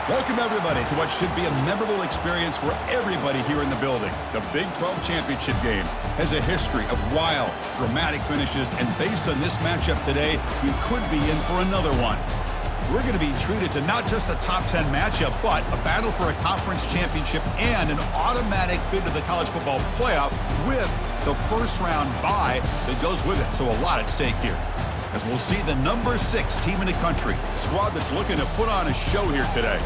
Welcome, everybody, to what should be a memorable experience for everybody here in the building. The Big 12 Championship game has a history of wild, dramatic finishes, and based on this matchup today, we could be in for another one. We're going to be treated to not just a top 10 matchup, but a battle for a conference championship and an automatic bid to the college football playoff with the first-round bye that goes with it. So a lot at stake here, as we'll see the number 6 team in the country, a squad that's looking to put on a show here today,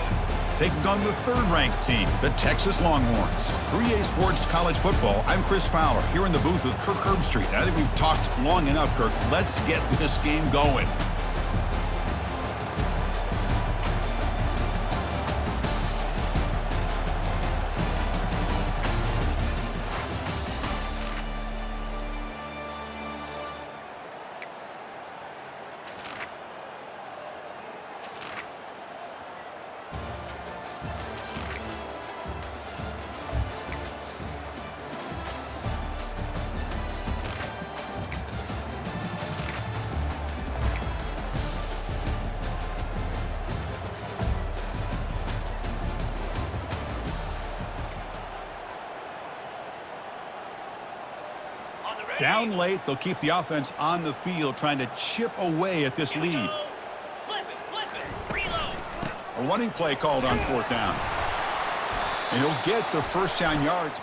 taking on the third-ranked team, the Texas Longhorns. 3A Sports College Football, I'm Chris Fowler, here in the booth with Kirk Herbstreit. And I think we've talked long enough, Kirk. Let's get this game going. Down late, they'll keep the offense on the field, trying to chip away at this lead. Flip it, reload. A running play called on 4th down. And he'll get the first down yards.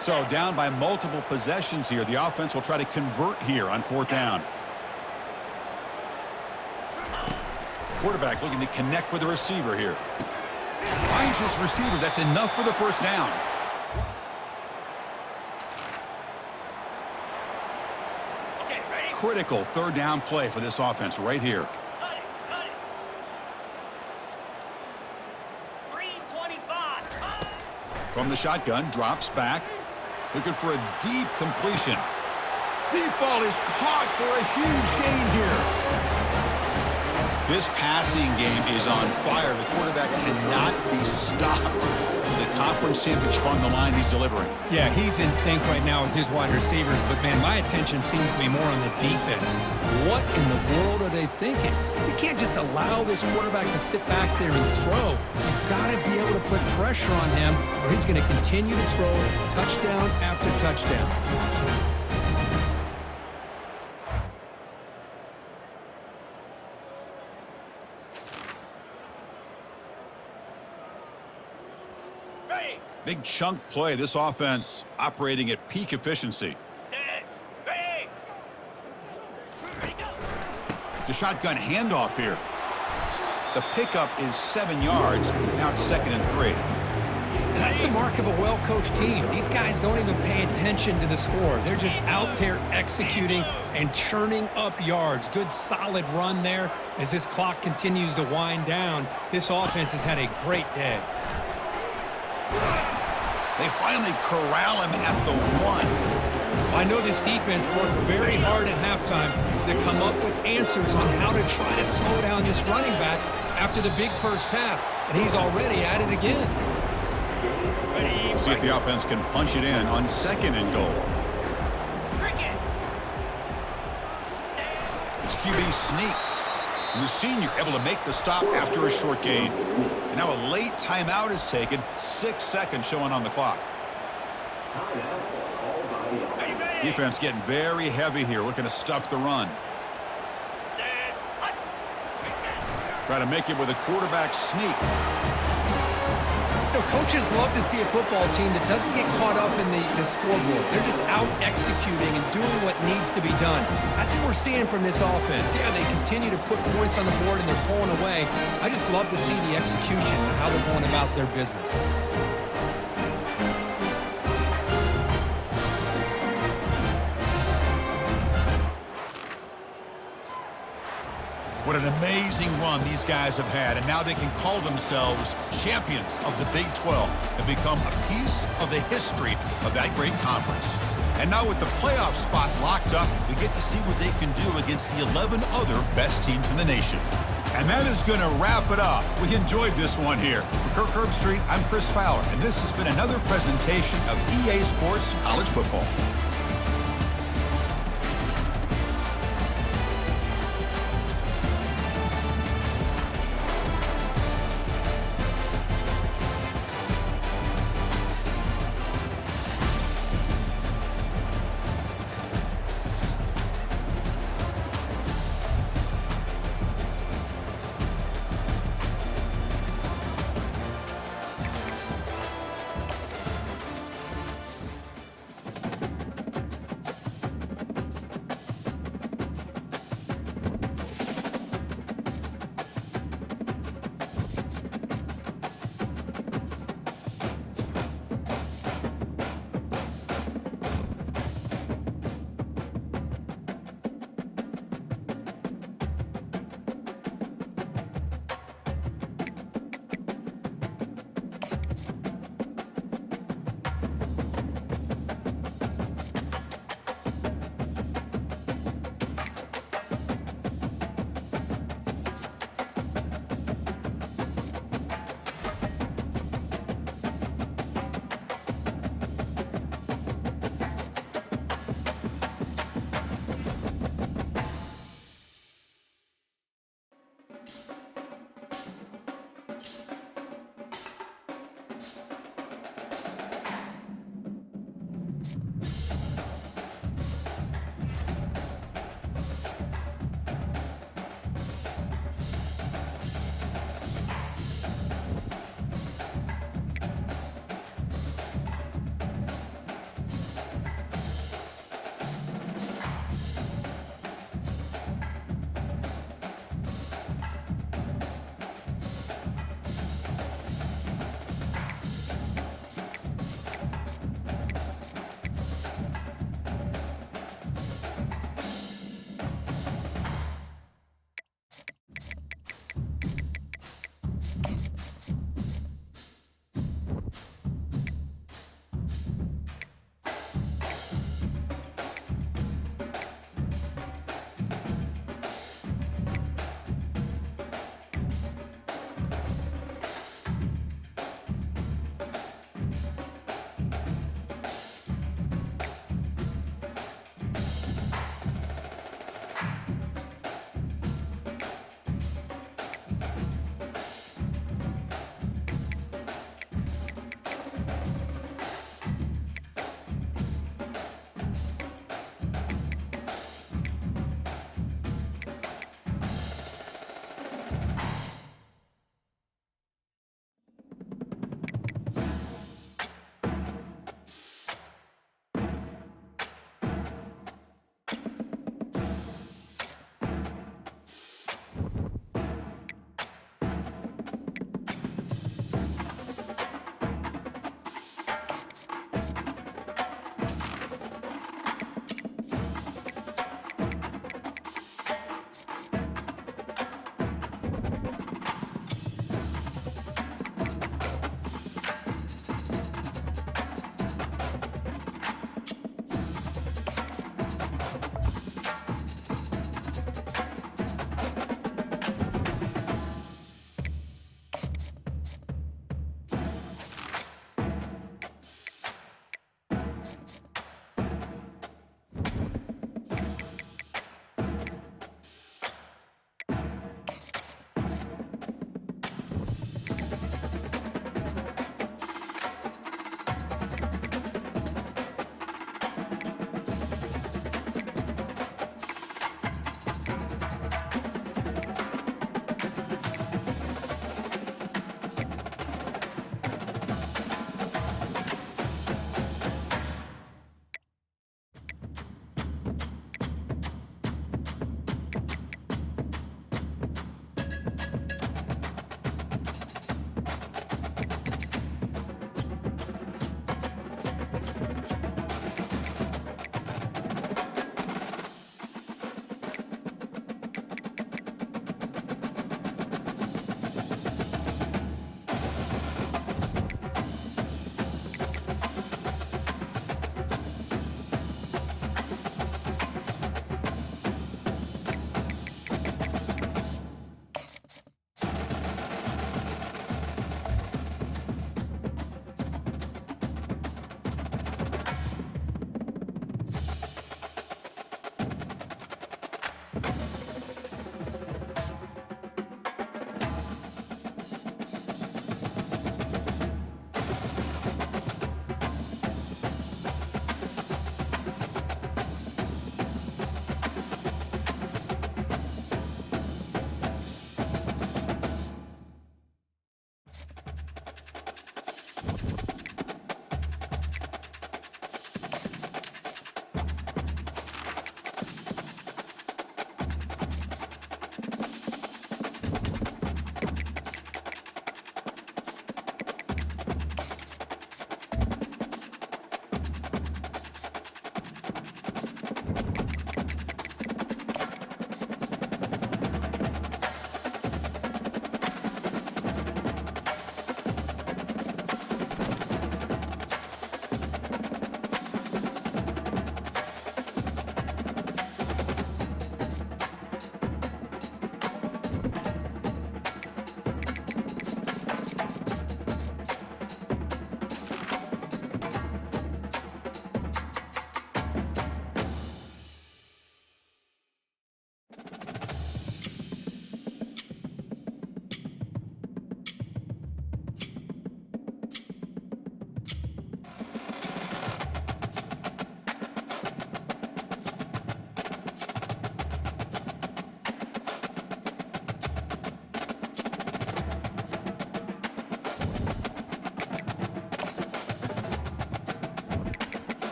So down by multiple possessions here. The offense will try to convert here on 4th down. Quarterback looking to connect with the receiver here. Finds his receiver. That's enough for the first down. Okay, ready? Critical 3rd down play for this offense right here. Cut it. 325. From the shotgun, drops back. Looking for a deep completion. Deep ball is caught for a huge gain here. This passing game is on fire. The quarterback cannot be stopped. The conference championship on the line, he's delivering. Yeah, he's in sync right now with his wide receivers, but, man, my attention seems to be more on the defense. What in the world are they thinking? You can't just allow this quarterback to sit back there and throw. You've got to be able to put pressure on him, or he's going to continue to throw touchdown after touchdown. Big chunk play. This offense operating at peak efficiency. Set. Ready. Ready, go. The shotgun handoff here. The pickup is 7 yards. Now it's 2nd and 3. That's the mark of a well-coached team. These guys don't even pay attention to the score. They're just out there executing and churning up yards. Good, solid run there. As this clock continues to wind down, this offense has had a great day. They finally corral him at the 1. I know this defense worked very hard at halftime to come up with answers on how to try to slow down this running back after the big first half, and he's already at it again. Ready. See if the offense can punch it in on 2nd and goal. Cricket. It's QB sneak. And the senior able to make the stop after a short gain. And now a late timeout is taken. 6 seconds showing on the clock. Defense getting very heavy here, looking to stuff the run. Try to make it with a quarterback sneak. You know, coaches love to see a football team that doesn't get caught up in the scoreboard. They're just out executing and doing what needs to be done. That's what we're seeing from this offense. Yeah, they continue to put points on the board and they're pulling away. I just love to see the execution and how they're going about their business. What an amazing run these guys have had, and now they can call themselves champions of the Big 12 and become a piece of the history of that great conference. And now with the playoff spot locked up, we get to see what they can do against the 11 other best teams in the nation. And that is going to wrap it up. We enjoyed this one here. For Kirk Herbstreit, I'm Chris Fowler, and this has been another presentation of EA Sports College Football.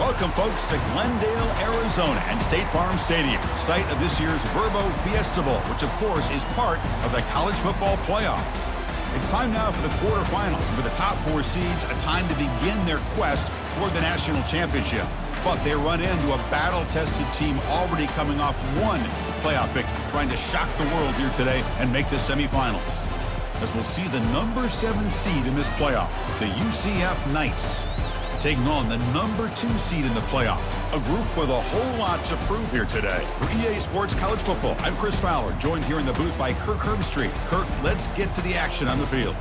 Welcome, folks, to Glendale, Arizona and State Farm Stadium, site of this year's Verbo Fiesta Bowl, which, of course, is part of the college football playoff. It's time now for the quarterfinals, and for the top 4 seeds, a time to begin their quest toward the national championship. But they run into a battle-tested team already coming off one playoff victory, trying to shock the world here today and make the semifinals. As we'll see the number 7 seed in this playoff, the UCF Knights, taking on the number 2 seed in the playoff. A group with a whole lot to prove here today. For EA Sports College Football, I'm Chris Fowler, joined here in the booth by Kirk Herbstreit. Kirk, let's get to the action on the field.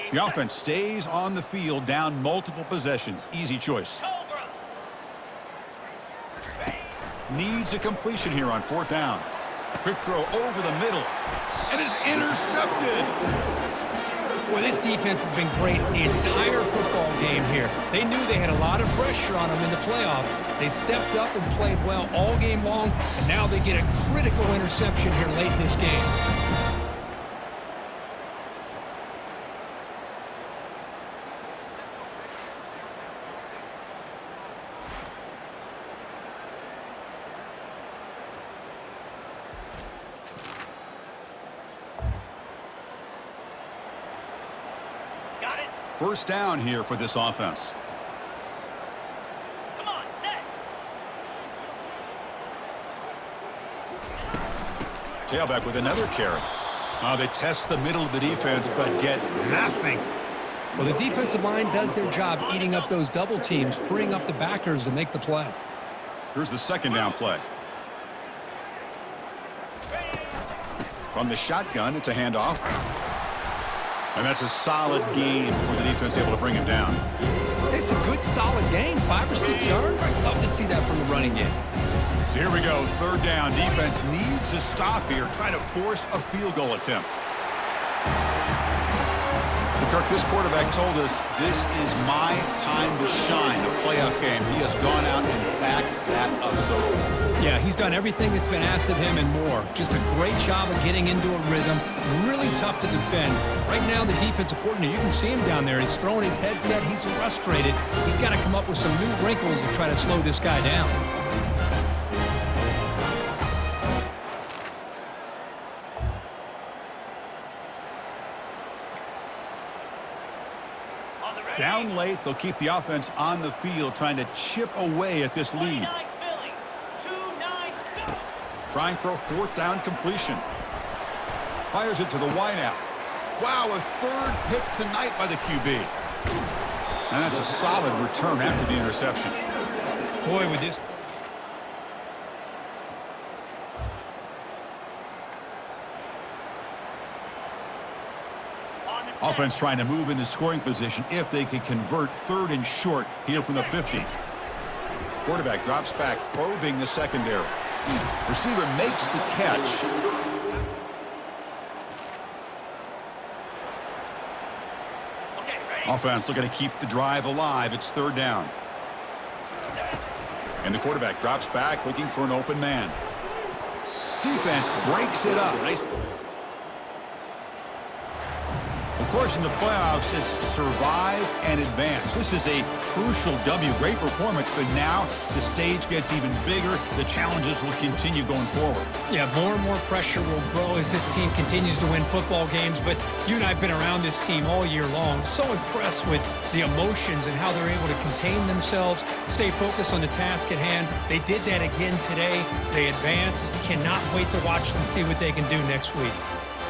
The offense stays on the field, down multiple possessions. Easy choice. Needs a completion here on 4th down. Quick throw over the middle. And is intercepted. Well, this defense has been great the entire football game here. They knew they had a lot of pressure on them in the playoff. They stepped up and played well all game long, and now they get a critical interception here late in this game. First down here for this offense. Come on, set. Tailback with another carry. They test the middle of the defense, but get nothing. Well, the defensive line does their job eating up those double teams, freeing up the backers to make the play. Here's the second down play. From the shotgun, it's a handoff. And that's a solid gain for the defense, able to bring him down. It's a good, solid gain, 5 or 6 yards. I'd love to see that from the running game. So here we go, 3rd down. Defense needs a stop here, try to force a field goal attempt. Kirk, this quarterback told us this is my time to shine, a playoff game. He has gone out and backed that up so far. Yeah, he's done everything that's been asked of him and more. Just a great job of getting into a rhythm. Really tough to defend. Right now, the defensive coordinator, you can see him down there. He's throwing his headset. He's frustrated. He's got to come up with some new wrinkles to try to slow this guy down. Down late, they'll keep the offense on the field, trying to chip away at this lead. Trying for a 4th down completion. Fires it to the wideout. Wow, a 3rd pick tonight by the QB. And that's a solid return after the interception. Boy, with this... Offense trying to move into scoring position if they can convert 3rd and short here from the 50. Quarterback drops back, probing the secondary. Receiver makes the catch. Offense looking to keep the drive alive. It's 3rd down. And the quarterback drops back, looking for an open man. Defense breaks it up. Nice. Of course, in the playoffs, it's survive and advance. This is a crucial W. Great performance, but now the stage gets even bigger. The challenges will continue going forward. Yeah, more and more pressure will grow as this team continues to win football games, but you and I have been around this team all year long. So impressed with the emotions and how they're able to contain themselves, stay focused on the task at hand. They did that again today. They advance. Cannot wait to watch them see what they can do next week.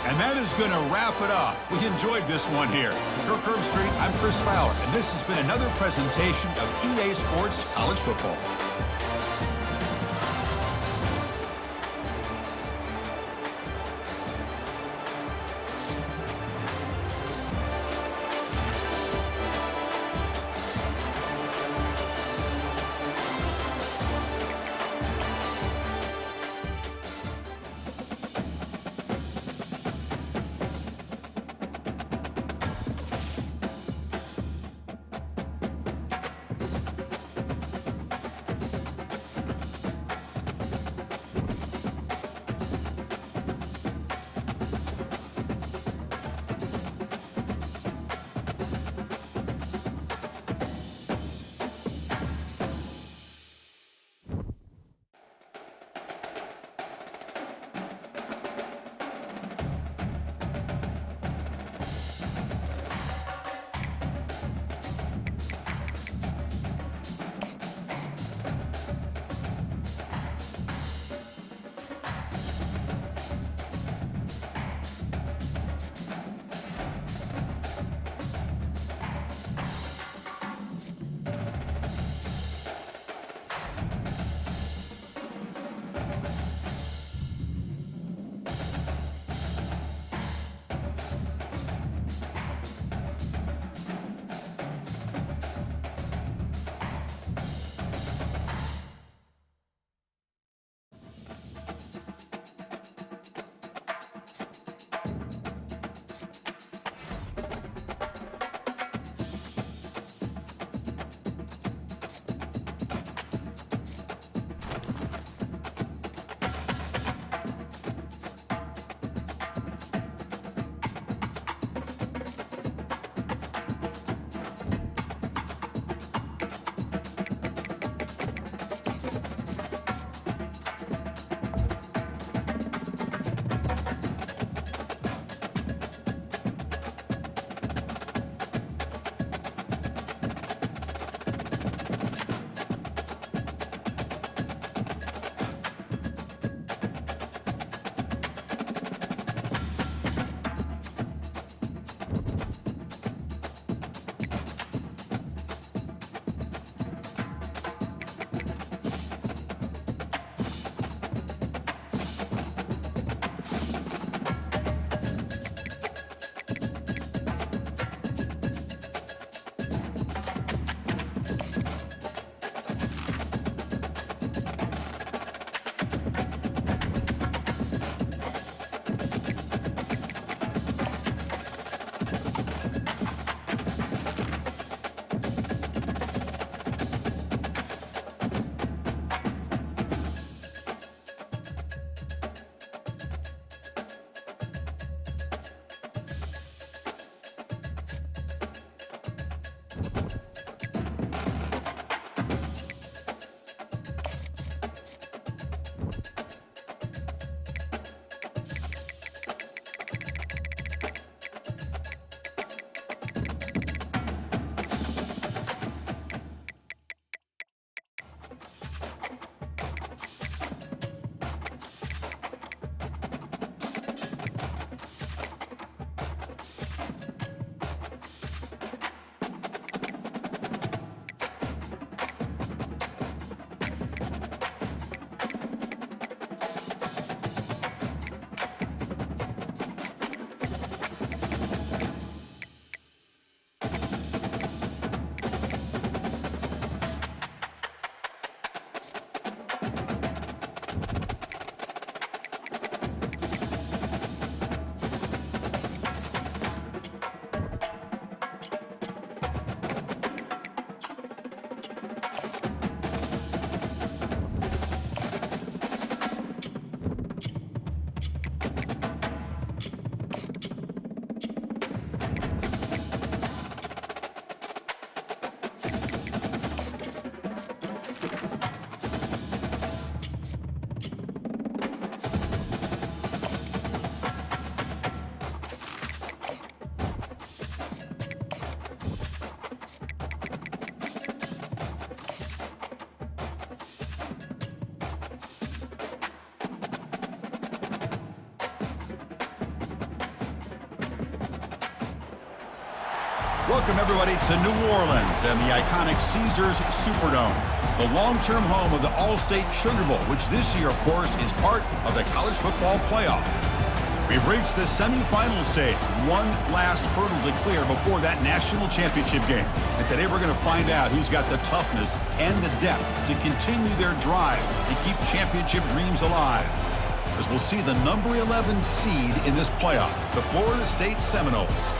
And that is going to wrap it up. We enjoyed this one here. For Kirk Street, I'm Chris Fowler, and this has been another presentation of EA Sports College Football. Welcome, everybody, to New Orleans and the iconic Caesars Superdome, the long-term home of the All-State Sugar Bowl, which this year, of course, is part of the college football playoff. We've reached the semifinal stage, one last hurdle to clear before that national championship game. And today we're going to find out who's got the toughness and the depth to continue their drive to keep championship dreams alive. As we'll see the number 11 seed in this playoff, the Florida State Seminoles,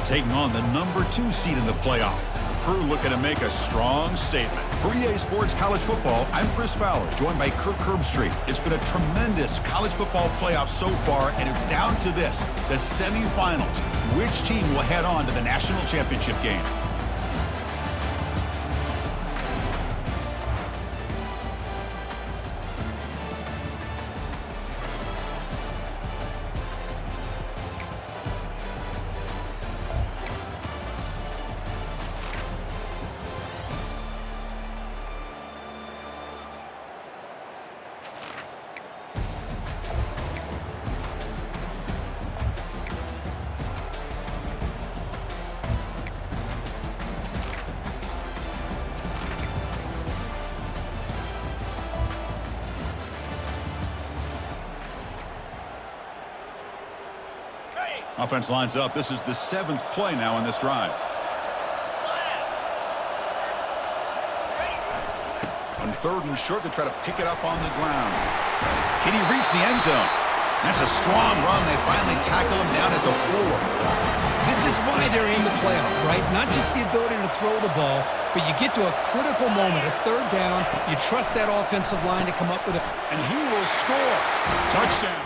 taking on the number 2 seed in the playoff. The crew looking to make a strong statement. For EA Sports College Football, I'm Chris Fowler, joined by Kirk Herbstreit. It's been a tremendous college football playoff so far, and it's down to this, the semifinals. Which team will head on to the national championship game? Offense lines up. This is the 7th play now in this drive. On 3rd and short, they try to pick it up on the ground. Can he reach the end zone? That's a strong run. They finally tackle him down at the 4. This is why they're in the playoff, right? Not just the ability to throw the ball, but you get to a critical moment, a 3rd down. You trust that offensive line to come up with it. And he will score. Touchdown.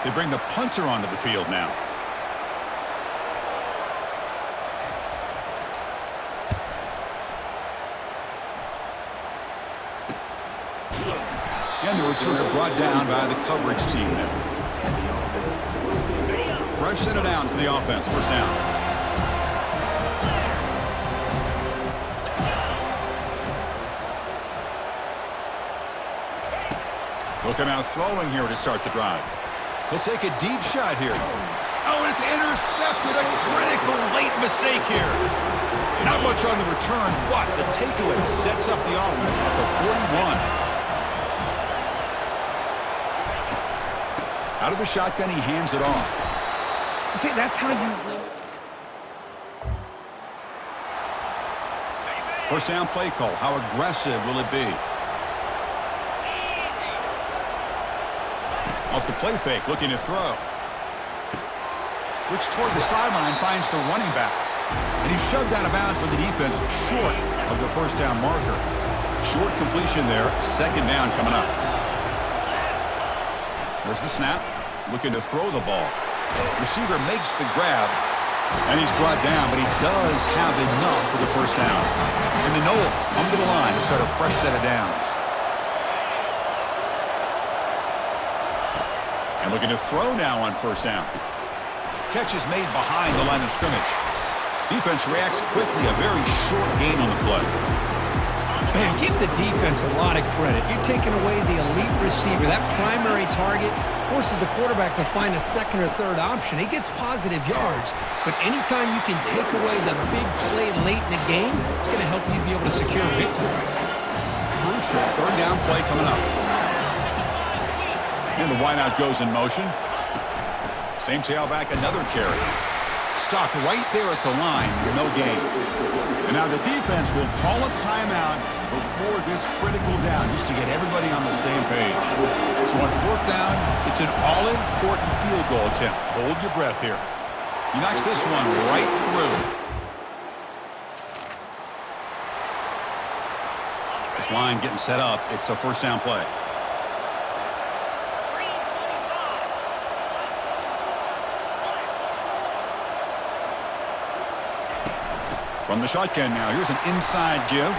They bring the punter onto the field now. And the returner brought down by the coverage team there. Fresh set of downs for the offense. 1st down. Looking out throwing here to start the drive. He'll take a deep shot here. Oh, it's intercepted. A critical late mistake here. Not much on the return, but the takeaway sets up the offense at the 41. Out of the shotgun, he hands it off. See, that's how you win. 1st down play call. How aggressive will it be? Off the play fake, looking to throw. Looks toward the sideline, finds the running back. And he's shoved out of bounds by the defense short of the 1st down marker. Short completion there, 2nd down coming up. There's the snap, looking to throw the ball. Receiver makes the grab, and he's brought down, but he does have enough for the 1st down. And the Noles come to the line to start a fresh set of downs. And looking to throw now on 1st down. Catch is made behind the line of scrimmage. Defense reacts quickly. A very short gain on the play. Man, give the defense a lot of credit. You're taking away the elite receiver. That primary target forces the quarterback to find a 2nd or 3rd option. He gets positive yards. But anytime you can take away the big play late in the game, it's going to help you be able to secure victory. Crucial 3rd down play coming up. And the wideout goes in motion. Same tailback, another carry. Stopped right there at the line, no gain. And now the defense will call a timeout before this critical down, just to get everybody on the same page. So on 4th down, it's an all-important field goal attempt. Hold your breath here. He knocks this one right through. This line getting set up. It's a 1st down play. From the shotgun now, here's an inside give.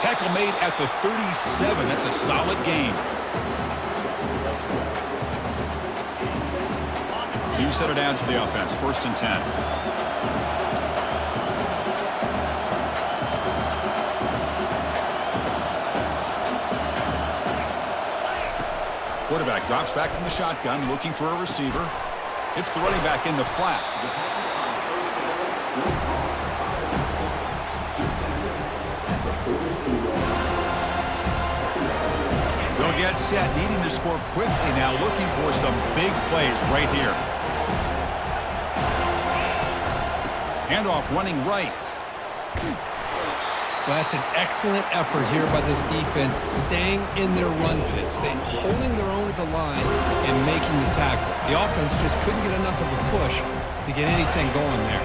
Tackle made at the 37. That's a solid gain. New set of downs for the offense. 1st and 10. Quarterback drops back from the shotgun, looking for a receiver. Hits the running back in the flat. They'll get set, needing to score quickly now, looking for some big plays right here. Handoff running right. Well, that's an excellent effort here by this defense, staying in their run fit, staying holding their own at the line and making the tackle. The offense just couldn't get enough of a push to get anything going there.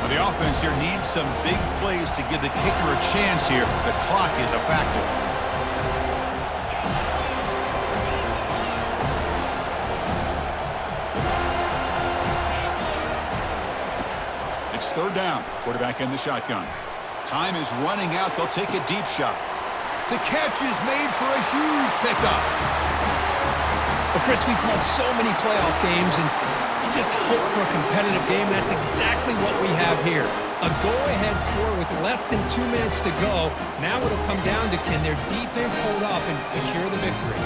Well, the offense here needs some big plays to give the kicker a chance here. The clock is a factor. It's third down. Quarterback in the shotgun. Time is running out. They'll take a deep shot. The catch is made for a huge pickup. Well, Chris, we've called so many playoff games, and you just hope for a competitive game. That's exactly what we have here. A go-ahead score with less than 2 minutes to go. Now it'll come down to, can their defense hold up and secure the victory?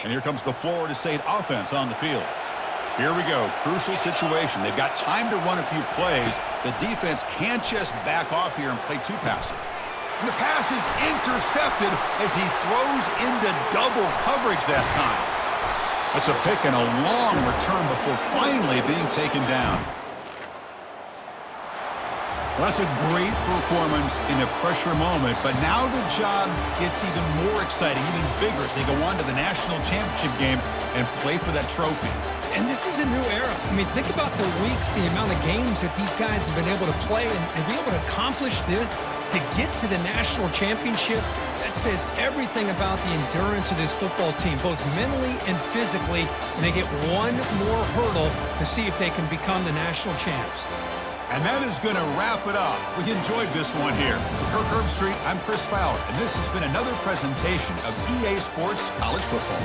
And here comes the Florida State offense on the field. Here we go. Crucial situation. They've got time to run a few plays. The defense can't just back off here and play too passive. And the pass is intercepted as he throws into double coverage that time. That's a pick and a long return before finally being taken down. Well, that's a great performance in a pressure moment, but now the job gets even more exciting, even bigger as they go on to the national championship game and play for that trophy. And this is a new era. I mean, think about the weeks, the amount of games that these guys have been able to play and be able to accomplish this, to get to the national championship. That says everything about the endurance of this football team, both mentally and physically, and they get one more hurdle to see if they can become the national champs. And that is going to wrap it up. We enjoyed this one here. For Kirk Herbstreit, I'm Chris Fowler, and this has been another presentation of EA Sports College Football.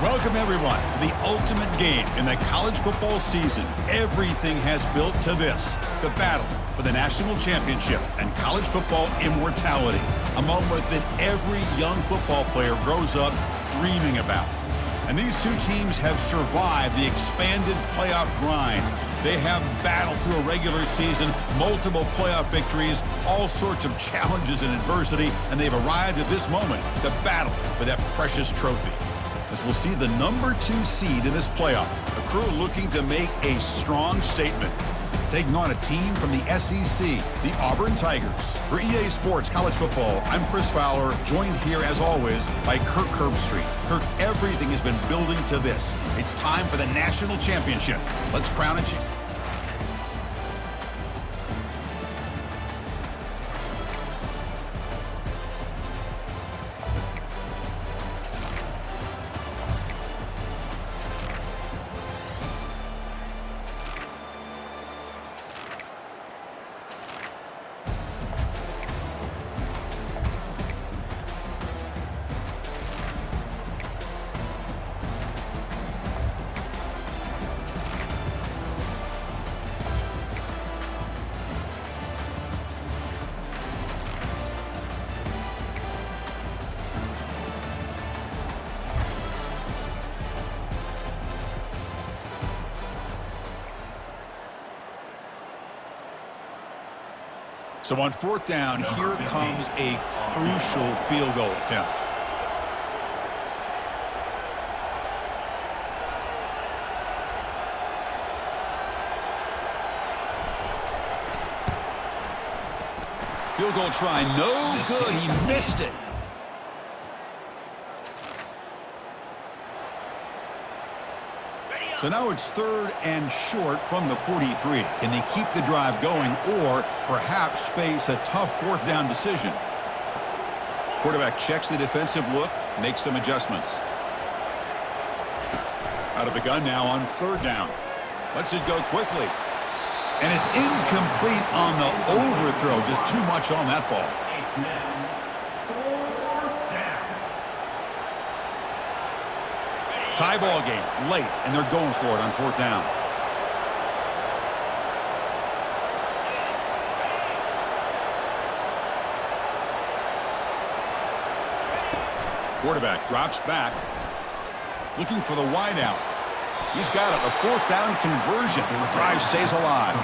Welcome, everyone, to the ultimate game in the college football season. Everything has built to this, the battle for the national championship and college football immortality, a moment that every young football player grows up dreaming about. And these two teams have survived the expanded playoff grind. They have battled through a regular season, multiple playoff victories, all sorts of challenges and adversity, and they've arrived at this moment, the battle for that precious trophy. As we'll see the number 2 seed in this playoff, a crew looking to make a strong statement, taking on a team from the SEC, the Auburn Tigers. For EA Sports College Football, I'm Chris Fowler, joined here as always by Kirk Herbstreit. Kirk, everything has been building to this. It's time for the national championship. Let's crown a champ. So on 4th down, here comes a crucial field goal attempt. Field goal try, no good. He missed it. So now it's 3rd and short from the 43. Can they keep the drive going or perhaps face a tough 4th down decision? Quarterback checks the defensive look, makes some adjustments. Out of the gun now on 3rd down. Lets it go quickly. And it's incomplete on the overthrow. Just too much on that ball. Tie ball game late, and they're going for it on 4th down. Quarterback drops back, looking for the wideout. He's got it, a 4th down conversion. The drive stays alive.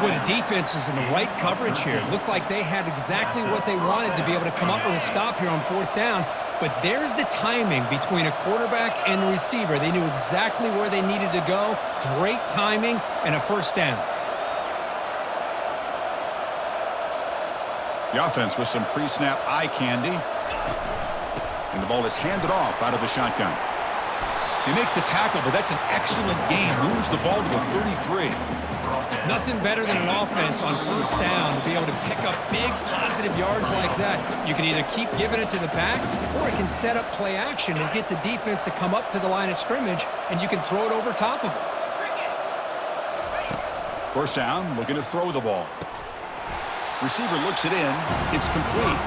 Boy, the defense is in the right coverage here. Looked like they had exactly what they wanted to be able to come up with a stop here on 4th down. But there's the timing between a quarterback and the receiver. They knew exactly where they needed to go. Great timing and a 1st down. The offense with some pre-snap eye candy. And the ball is handed off out of the shotgun. They make the tackle, but that's an excellent game. Moves the ball to the 33. Nothing better than an offense on 1st down to be able to pick up big positive yards like that. You can either keep giving it to the back, or it can set up play action and get the defense to come up to the line of scrimmage, and you can throw it over top of it. 1st down, looking to throw the ball. Receiver looks it in. It's complete.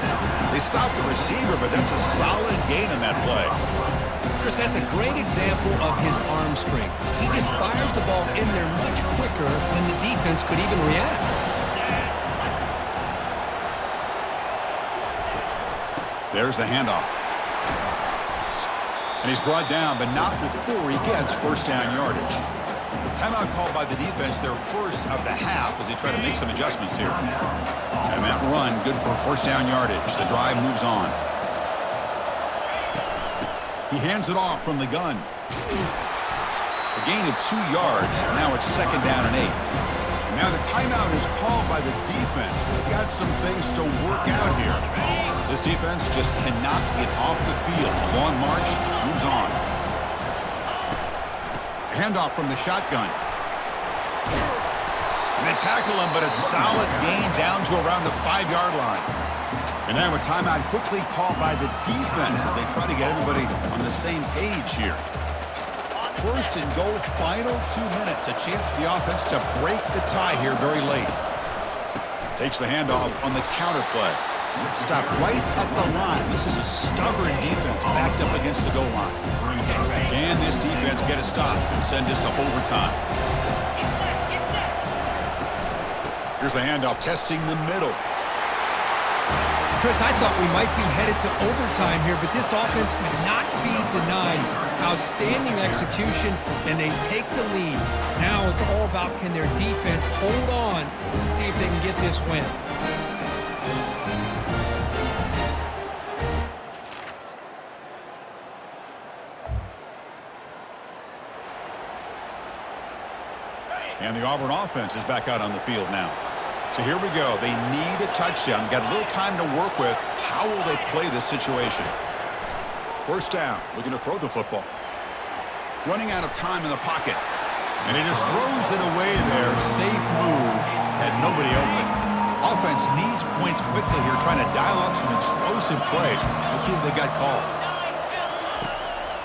They stop the receiver, but that's a solid gain on that play. Chris, that's a great example of his arm strength. He just fired the ball in there much quicker than the defense could even react. There's the handoff. And he's brought down, but not before he gets 1st down yardage. Timeout called by the defense, their first of the half, as they try to make some adjustments here. And that run, good for 1st down yardage. The drive moves on. He hands it off from the gun. A gain of 2 yards. Now it's 2nd down and 8. And now the timeout is called by the defense. They've got some things to work out here. This defense just cannot get off the field. A long march moves on. Handoff from the shotgun. And they tackle him, but a solid gain down to around the 5-yard line. And now a timeout quickly called by the defense as they try to get everybody on the same page here. 1st and goal, final 2 minutes. A chance for the offense to break the tie here very late. Takes the handoff on the counter play. Stop right at the line. This is a stubborn defense backed up against the goal line. Can this defense get a stop and send this to overtime? Get set, get set. Here's the handoff, testing the middle. Chris, I thought we might be headed to overtime here, but this offense could not be denied. Outstanding execution, and they take the lead. Now it's all about can their defense hold on to see if they can get this win. And the Auburn offense is back out on the field now. So here we go. They need a touchdown. Got a little time to work with. How will they play this situation? First down. Looking to throw the football. Running out of time in the pocket. And he just throws it away there. Safe move. Had nobody open. Offense needs points quickly here, trying to dial up some explosive plays. Let's see what they got called.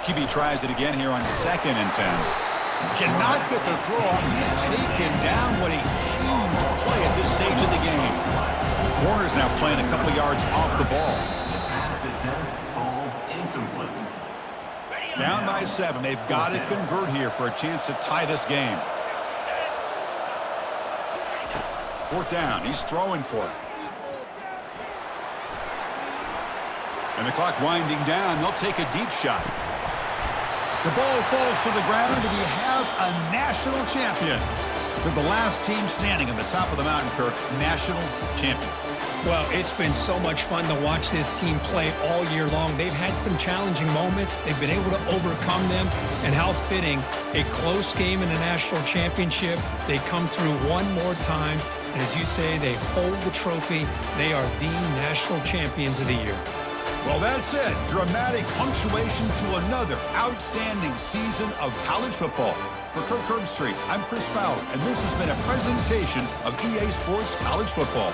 QB tries it again here on 2nd and 10. Cannot get the throw off. He's taken down. What a huge play at this stage of the game. The corner's now playing a couple yards off the ball. Down by 7. They've got to convert here for a chance to tie this game. 4th down. He's throwing for it. And the clock winding down. They'll take a deep shot. The ball falls to the ground, and we have a national champion. They're the last team standing on the top of the mountain, Kirk, national champions. Well, it's been so much fun to watch this team play all year long. They've had some challenging moments. They've been able to overcome them. And how fitting, a close game in the national championship. They come through one more time. And as you say, they hold the trophy. They are the national champions of the year. Well, that's it. Dramatic punctuation to another outstanding season of college football. For Kirk Herbstreit, I'm Chris Fowler, and this has been a presentation of EA Sports College Football.